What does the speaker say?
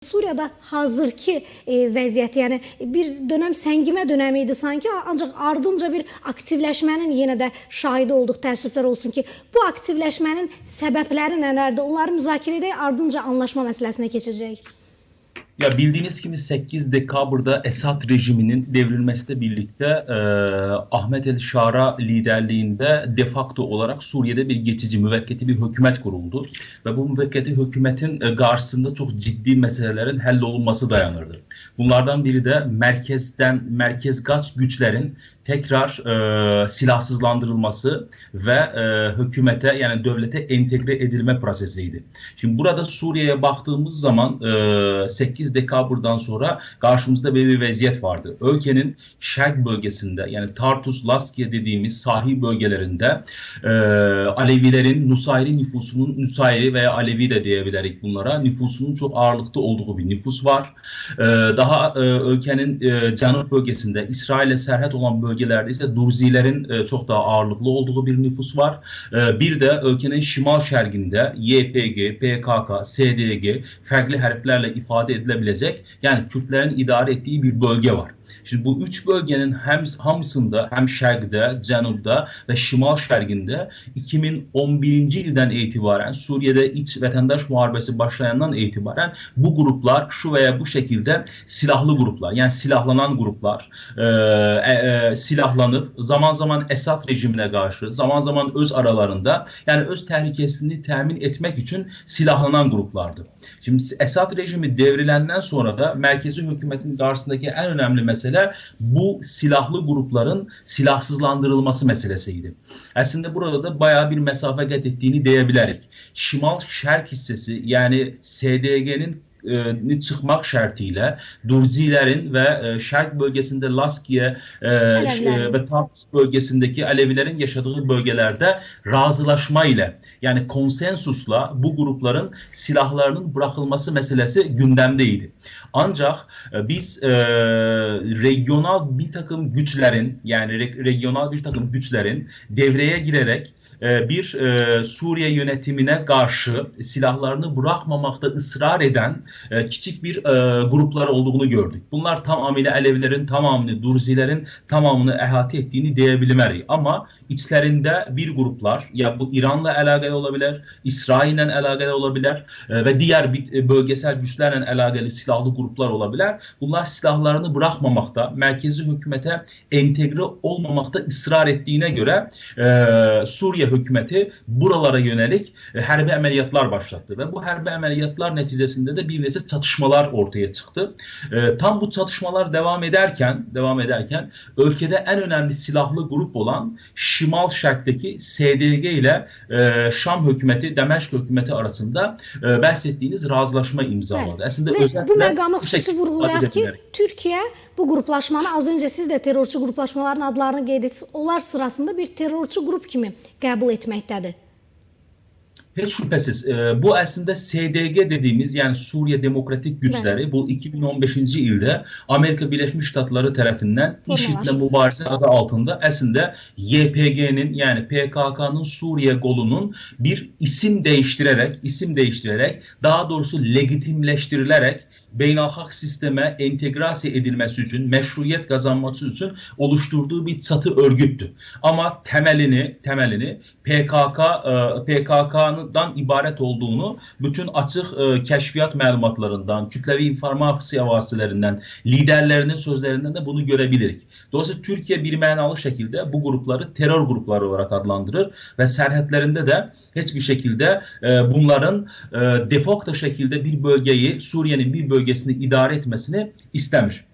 Suriyada hazırki vəziyyət, yəni bir dönəm səngimə dönəmi idi sanki, ancaq ardınca bir aktivləşmənin yenə də şahidi olduq, təəssüflər olsun ki, bu aktivləşmənin səbəbləri nələrdir? Onları müzakirə edək, ardınca anlaşma məsələsinə keçəcək. Ya bildiğiniz gibi 8 Dekabr'da Esad rejiminin devrilmesiyle birlikte Ahmet El Şara liderliğinde de facto olarak Suriye'de bir geçici müvekketi bir hükümet kuruldu. Ve bu müvekketi hükümetin karşısında çok ciddi meselelerin hallolunması dayanırdı. Bunlardan biri de merkezgaç güçlerin tekrar silahsızlandırılması ve hükümete yani devlete entegre edilme prosesiydi. Şimdi burada Suriye'ye baktığımız zaman 8 Dekabr'dan sonra karşımızda bir vaziyet vardı. Ülkenin şerq bölgesinde yani Tartus, Laskiye dediğimiz sahil bölgelerinde Alevilerin Nusayri nüfusunun, Nusayri veya Alevi de diyebiliriz bunlara, nüfusunun çok ağırlıkta olduğu bir nüfus var. Daha ülkenin canub bölgesinde İsrail'e serhet olan bölgelerde ise Durzilerin çok daha ağırlıklı olduğu bir nüfus var. Bir de ülkenin şimal şerginde YPG, PKK, SDG farklı harflerle ifade edilebilecek yani Kürtlerin idare ettiği bir bölge var. Şimdi bu üç bölgenin hem hamısında hem şergde, canubda ve şimal şerginde 2011. yıldan itibaren Suriye'de iç vatandaş muharebesi başlayandan itibaren bu gruplar şu veya bu şekilde silahlı gruplar yani silahlanan gruplar silahlanıp zaman zaman Esad rejimine karşı zaman zaman öz aralarında yani öz tehlikesini temin etmek için silahlanan gruplardı. Şimdi Esad rejimi devrilenden sonra da merkezi hükümetin karşısındaki en önemli mesele bu silahlı grupların silahsızlandırılması meselesiydi. Aslında burada da bayağı bir mesafe kat ettiğini diyebiliriz. Şimal şerq hissesi yani SDG'nin çıkmak şartıyla Durzilerin ve şerq bölgesinde Laskiye ve Tartus bölgesindeki Alevilerin yaşadığı bölgelerde razılaşma ile yani konsensusla bu grupların silahlarının bırakılması meselesi gündemdeydi. Ancak biz regional bir takım güçlerin yani regional bir takım güçlerin devreye girerek bir Suriye yönetimine karşı silahlarını bırakmamakta ısrar eden küçük bir gruplar olduğunu gördük. Bunlar tamamıyla Alevilerin tamamını, Durzilerin tamamını ehate ettiğini diyebiliriz. Ama içlerinde bir gruplar ya bu İran'la alakalı olabilir, İsrail'le alakalı olabilir ve diğer bölgesel güçlerle alakalı silahlı gruplar olabilir. Bunlar silahlarını bırakmamakta, merkezi hükümete entegre olmamakta ısrar ettiğine göre Suriye hükümeti buralara yönelik hərbi əməliyyatlar başlattı ve bu hərbi əməliyyatlar neticesinde de bir neçə çatışmalar ortaya çıktı. Tam bu çatışmalar devam ederken ülkede en önemli silahlı grup olan Şimal Şərqdəki SDG ile Şam hükümeti, Dəməşq hükümeti arasında bahsettiğiniz razılaşma imzaladı. Aslında bu məqamı xüsusi vurğulayaq ki, Türkiye bu gruplaşmanı az önce siz de terörçü gruplaşmaların adlarını qeyd etsiniz. Onlar sırasında bir terörçü grup kimi qəbul etməkdədir. Hiç şüphesiz. Bu aslında SDG dediğimiz yani Suriye Demokratik Güçleri bu 2015. yılda Amerika Birleşmiş Ştatları tarafından IŞİD'le mübareze adı altında aslında YPG'nin yani PKK'nın Suriye kolunun bir isim değiştirerek daha doğrusu legitimleştirilerek beynəlxalq sisteme entegrasiya edilmesi için, meşruiyet kazanması için oluşturduğu bir çatı örgüttü. Ama temelini PKK'dan ibaret olduğunu bütün açık keşfiyat məlumatlarından, kütlevi informasiya vasıtalarından, liderlerinin sözlerinden de bunu görebiliriz. Dolayısıyla Türkiye bir mənalı şekilde bu grupları terör grupları olarak adlandırır ve serhetlerinde de hiçbir şekilde bunların de facto şekilde bir bölgeyi, Suriye'nin bir bölgesini idare etmesini istemir.